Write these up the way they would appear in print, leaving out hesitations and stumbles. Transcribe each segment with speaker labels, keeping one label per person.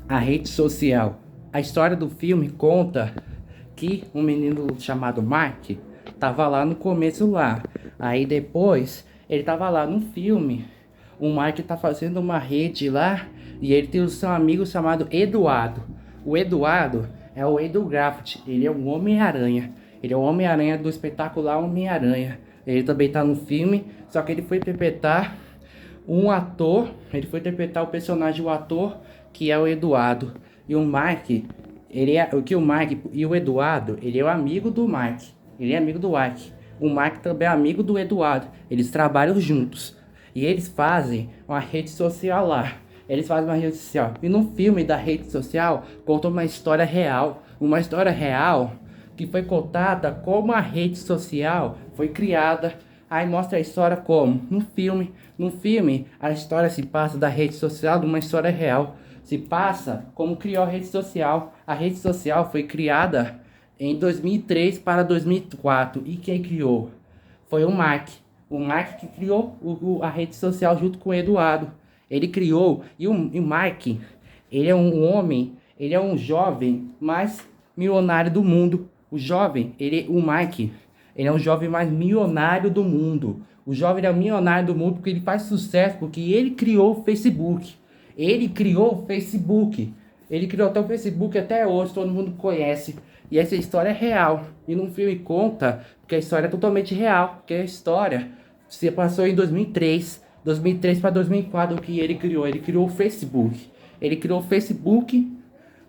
Speaker 1: A rede social. A história do filme conta que um menino chamado Mark tava lá no começo lá. Aí depois ele tava lá no filme. O Mark tá fazendo uma rede lá e ele tem o seu amigo chamado Eduardo. O Eduardo é o Edu Graft. Ele é o Homem-Aranha. Ele é o Homem-Aranha do espetacular Homem-Aranha. Ele também tá no filme, só que ele foi interpretar um ator, ele foi interpretar o personagem, o ator, que é o Eduardo. E o Mike, ele é o que o Mike e o Eduardo, ele é o amigo do Mike. Ele é amigo do Mike. O Mike também é amigo do Eduardo. Eles trabalham juntos. E eles fazem uma rede social lá. Eles fazem uma rede social. E no filme da rede social, conta uma história real. Uma história real que foi contada como a rede social foi criada. Aí mostra a história como? No filme. No filme, a história se passa da rede social de uma história real. Se passa como criou a rede social. A rede social foi criada em 2003 para 2004. E quem criou? Foi o Mark. O Mark que criou a rede social junto com o Eduardo. Ele criou. E o Mark, ele é um homem, ele é um jovem mais milionário do mundo. O Mike, ele é um jovem mais milionário do mundo. O jovem é o milionário do mundo porque ele faz sucesso, porque ele criou o Facebook. Ele criou o Facebook. Ele criou até o Facebook até hoje, todo mundo conhece. E essa história é real. E no filme conta, porque a história é totalmente real. Porque a história se passou em 2003. 2003 para 2004 que ele criou. Ele criou o Facebook. Ele criou o Facebook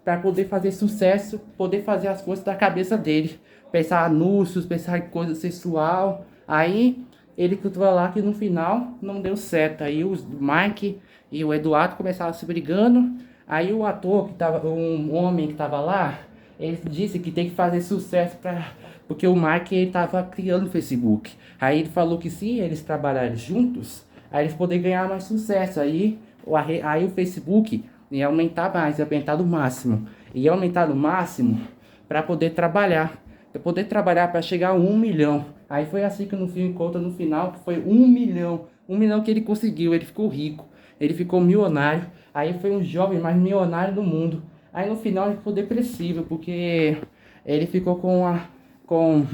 Speaker 1: para poder fazer sucesso, poder fazer as coisas da cabeça dele. Pensar anúncios, pensar em coisa sexual. Aí ele falou lá que no final não deu certo. Aí o Mike e o Eduardo começaram se brigando. Aí o ator que tava, um homem que tava lá, ele disse que tem que fazer sucesso para porque o Mike ele tava criando o Facebook. Aí ele falou que se eles trabalharem juntos, aí eles poderiam ganhar mais sucesso. Aí o Facebook ia aumentar mais, ia aumentar no máximo. Ia aumentar no máximo para poder trabalhar. Para poder trabalhar para chegar a 1 milhão. Aí foi assim que no filme conta no final que foi 1 milhão. 1 milhão que ele conseguiu, ele ficou rico. Ele ficou milionário. Aí foi um jovem mais milionário do mundo. Aí no final ele ficou depressivo, porque ele ficou com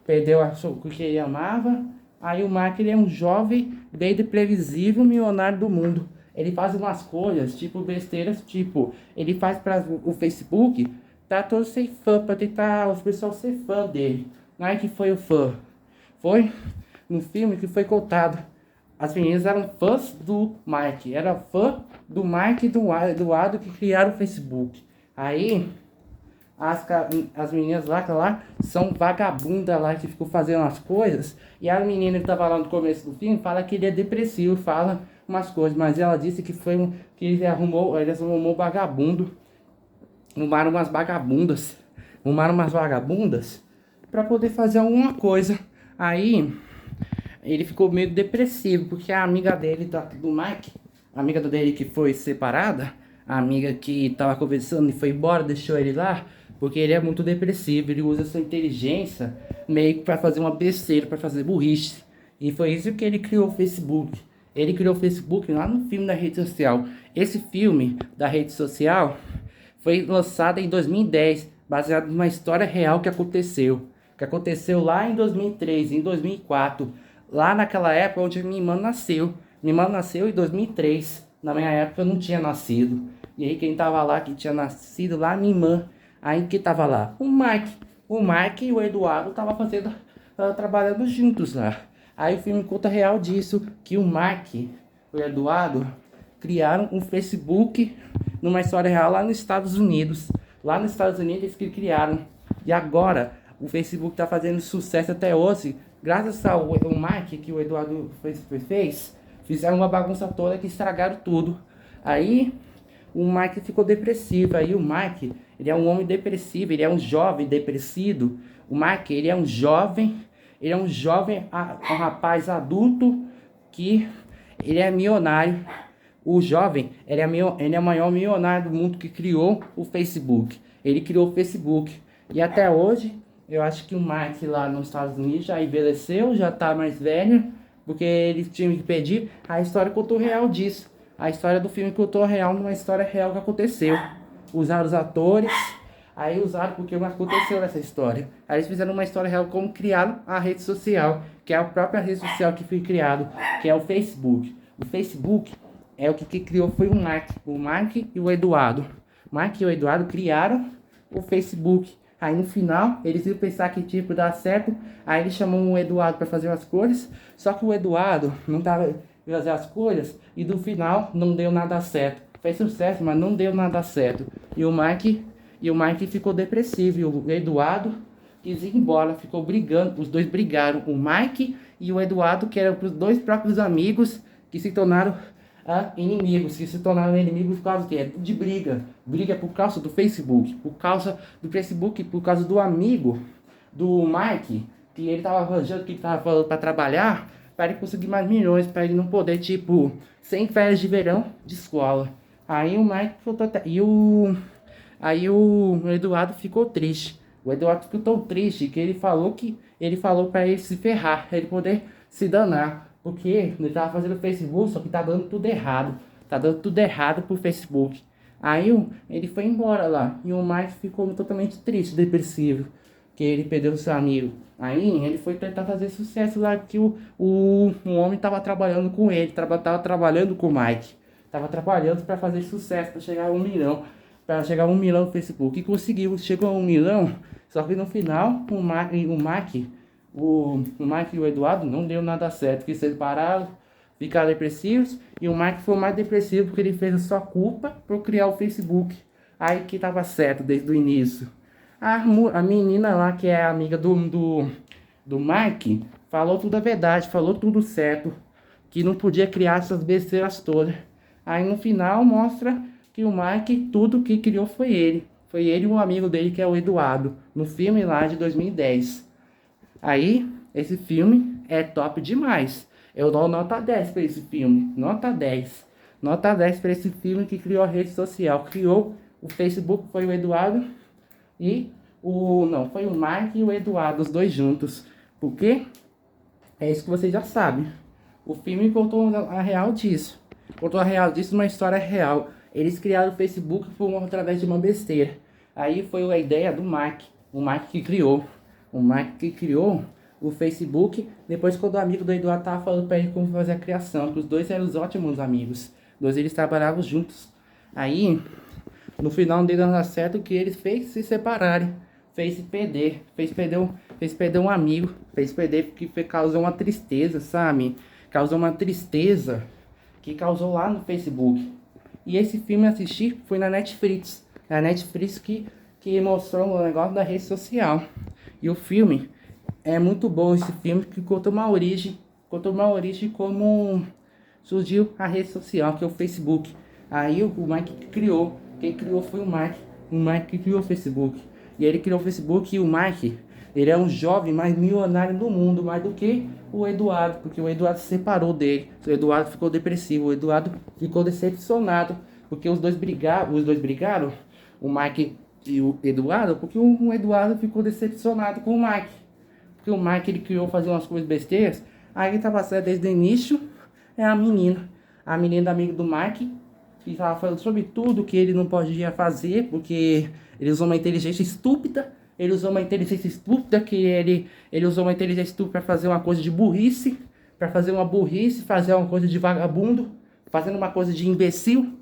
Speaker 1: perdeu o que ele amava. Aí o Mark ele é um jovem bem previsível, milionário do mundo. Ele faz umas coisas, tipo besteiras, tipo, ele faz para o Facebook, tá todo sem fã, para tentar os pessoal ser fã dele. Não é que foi o fã. Foi no filme que foi contado. As meninas eram fãs do Mike, era fã do Mike e do Eduardo que criaram o Facebook. Aí as meninas lá são vagabundas lá que ficam fazendo as coisas. E a menina que tava lá no começo do filme fala que ele é depressivo, fala umas coisas, mas ela disse que que eles arrumou vagabundo, arrumaram umas vagabundas para poder fazer alguma coisa. Aí ele ficou meio depressivo, porque a amiga dele, do Mike, a amiga dele que foi separada, a amiga que tava conversando e foi embora, deixou ele lá, porque ele é muito depressivo, ele usa sua inteligência meio que pra fazer uma besteira, pra fazer burrice. E foi isso que ele criou o Facebook. Ele criou o Facebook lá no filme da rede social. Esse filme da rede social foi lançado em 2010, baseado numa história real que aconteceu lá em 2003, em 2004, lá naquela época onde minha irmã nasceu. Minha irmã nasceu em 2003, na minha época eu não tinha nascido. E aí quem tava lá, que tinha nascido lá, minha irmã. Aí que tava lá? O Mike e o Eduardo tava trabalhando juntos lá. Aí o filme conta real disso, que o Mike, o Eduardo, criaram um Facebook numa história real lá nos Estados Unidos. Lá nos Estados Unidos eles que criaram. E agora o Facebook está fazendo sucesso até hoje. Graças ao Mike que o Eduardo fez, fizeram uma bagunça toda que estragaram tudo. Aí o Mike ficou depressivo. Aí o Mike, ele é um homem depressivo, ele é um jovem depressivo. O Mike, ele é um jovem, um rapaz adulto que ele é milionário. O jovem, ele é o maior milionário do mundo que criou o Facebook. Ele criou o Facebook. E até hoje, eu acho que o Mike lá nos Estados Unidos já envelheceu, já tá mais velho, porque ele tinha que pedir. A história contou real disso. A história do filme contou real numa história real que aconteceu. usaram os atores. Aí usaram porque não aconteceu nessa história. Aí eles fizeram uma história real como criaram a rede social, que é a própria rede social que foi criado, que é o Facebook. O Facebook é o que criou foi o Mark. O Mark e o Eduardo. O Mark e o Eduardo criaram o Facebook. Aí no final, eles iam pensar que tipo dar certo. Aí eles chamam o Eduardo para fazer as coisas. Só que o Eduardo não tava fazer as coisas. E no final não deu nada certo. Fez sucesso, mas não deu nada certo. E o Mike ficou depressivo. E o Eduardo quis ir embora. Ficou brigando. Os dois brigaram. O Mike e o Eduardo, que eram os dois próprios amigos, que se tornaram inimigos, que se tornaram inimigos por causa de briga. Briga por causa do Facebook, por causa do Facebook, por causa do amigo do Mike, que ele tava arranjando, que ele tava falando para trabalhar, para ele conseguir mais milhões, para ele não poder, tipo, sem férias de verão de escola. Aí o Mike ficou aí o Eduardo ficou triste. O Eduardo ficou tão triste que ele falou para ele se ferrar, ele poder se danar. Porque ele tava fazendo Facebook, só que tá dando tudo errado. Tá dando tudo errado pro Facebook. Aí ele foi embora lá. E o Mike ficou totalmente triste, depressivo. Que ele perdeu seu amigo. Aí ele foi tentar fazer sucesso lá. Porque o homem tava trabalhando com ele. Tava trabalhando com o Mike. Tava trabalhando para fazer sucesso. Para chegar a 1 milhão. Para chegar a 1 milhão no Facebook. E conseguiu. Chegou a 1 milhão. Só que no final, o Mike e o Eduardo não deu nada certo, que se separaram, ficaram depressivos, e o Mike foi mais depressivo porque ele fez a sua culpa por criar o Facebook. Aí que tava certo desde o início. A menina lá, que é amiga do Mike, falou tudo a verdade, falou tudo certo, que não podia criar essas besteiras todas. Aí no final mostra que o Mike, tudo que criou foi ele. Foi ele e o amigo dele, que é o Eduardo, no filme lá de 2010. Aí, esse filme é top demais. Eu dou nota 10 para esse filme. Nota 10. Nota 10 para esse filme que criou a rede social. Criou o Facebook, foi o Eduardo e não, foi o Mark e o Eduardo, os dois juntos. Porque é isso que vocês já sabem. O filme contou a real disso. Contou a real disso, uma história real. Eles criaram o Facebook através de uma besteira. Aí foi a ideia do Mark. O Mark que criou. O Mike que criou o Facebook, depois quando o amigo do Eduardo tava falando para ele como fazer a criação, que os dois eram os ótimos amigos, os dois eles trabalhavam juntos. Aí, no final não deu nada certo, que eles fez se separarem, fez perder um amigo, fez perder porque causou uma tristeza, sabe? Causou uma tristeza que causou lá no Facebook. E esse filme eu assisti foi na Netflix, que mostrou o negócio da rede social. E o filme é muito bom, esse filme que conta uma origem como surgiu a rede social, que é o Facebook. Aí o Mike criou, quem criou foi o Mike que criou o Facebook. E ele criou o Facebook e o Mike, ele é um jovem mais milionário do mundo, mais do que o Eduardo, porque o Eduardo se separou dele, o Eduardo ficou depressivo, o Eduardo ficou decepcionado, porque os dois brigaram, o Mike e o Eduardo, porque o Eduardo ficou decepcionado com o Mike. Porque o Mike ele criou fazer umas coisas besteiras. Aí ele tava certo desde o início. É a menina da amiga do Mike, que tava falando sobre tudo que ele não podia fazer, porque ele usou uma inteligência estúpida. Ele usou uma inteligência estúpida para fazer uma coisa de burrice, fazer uma coisa de vagabundo, fazendo uma coisa de imbecil,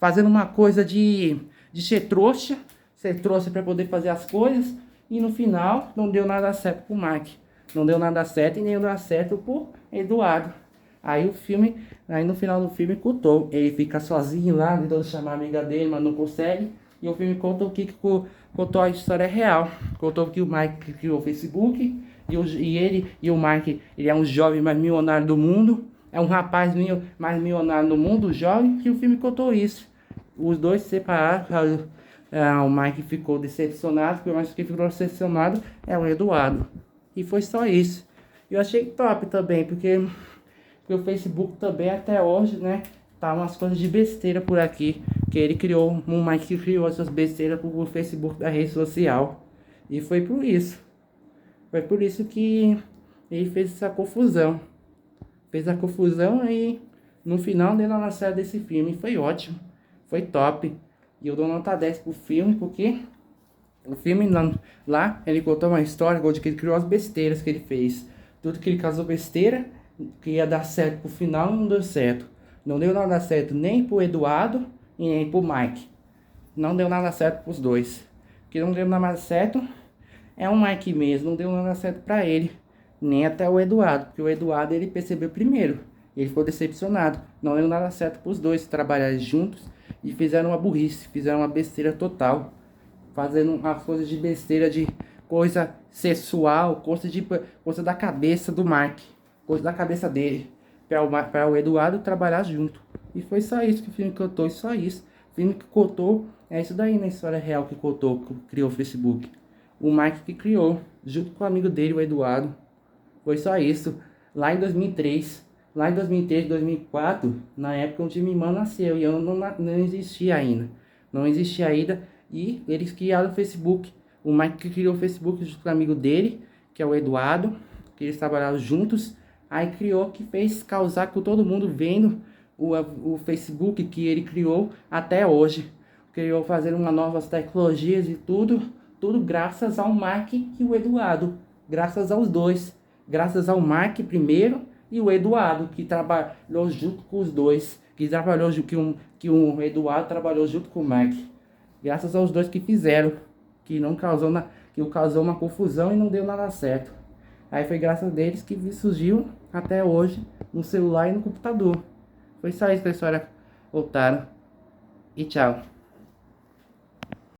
Speaker 1: fazendo uma coisa de ser trouxa. Você trouxe para poder fazer as coisas e no final não deu nada certo pro Mike. Não deu nada certo e nem deu certo pro Eduardo. Aí no final do filme contou. Ele fica sozinho lá, tentando chamar a amiga dele, mas não consegue. E o filme contou contou a história real. Contou que o Mike criou o Facebook e o Mike, ele é um jovem mais milionário do mundo. É um rapaz mais milionário do mundo, jovem, que o filme contou isso. Os dois se separaram. O Mike ficou decepcionado, mas quem ficou decepcionado é o Eduardo. E foi só isso. Eu achei top também, porque o Facebook também até hoje, né, tá umas coisas de besteira por aqui. Que ele criou, o Mike criou essas besteiras pro Facebook da rede social. E foi por isso. Foi por isso que ele fez essa confusão. Fez a confusão e no final dele na série desse filme foi ótimo. Foi top. E eu dou nota 10 pro filme, porque o filme lá ele contou uma história onde que ele criou as besteiras que ele fez. Tudo que ele causou besteira, que ia dar certo pro final, não deu certo. Não deu nada certo nem pro Eduardo e nem pro Mike. Não deu nada certo pros dois. O que não deu nada certo é o Mike mesmo. Não deu nada certo pra ele. Nem até o Eduardo. Porque o Eduardo ele percebeu primeiro. Ele ficou decepcionado. Não deu nada certo pros dois trabalharem juntos. E fizeram uma burrice. Fizeram uma besteira total. Fazendo umas coisas de besteira, de coisa sexual. Coisa da cabeça do Mike. Coisa da cabeça dele. Para o Eduardo trabalhar junto. E foi só isso que o filme contou. Só isso. O filme que contou é isso daí na história real que contou. Que criou o Facebook. O Mike que criou. Junto com o amigo dele, o Eduardo. Foi só isso. Lá em 2003. Lá em 2003, 2004. Na época onde minha irmã nasceu. E eu não existia ainda. Não existia ainda. E eles criaram o Facebook. O Mike que criou o Facebook junto com o amigo dele. Que é o Eduardo. Que eles trabalharam juntos. Aí criou, que fez causar com todo mundo vendo o Facebook que ele criou até hoje. Criou fazendo uma novas tecnologias e tudo. Tudo graças ao Mike e o Eduardo. Graças aos dois. Graças ao Mike primeiro e o Eduardo, que trabalhou junto com os dois. Que o Eduardo trabalhou junto com o Mike. Graças aos dois que fizeram. Que não causou, que causou uma confusão e não deu nada certo. Aí foi graças a deles que surgiu até hoje no celular e no computador. Foi só isso que a história contaram. E tchau.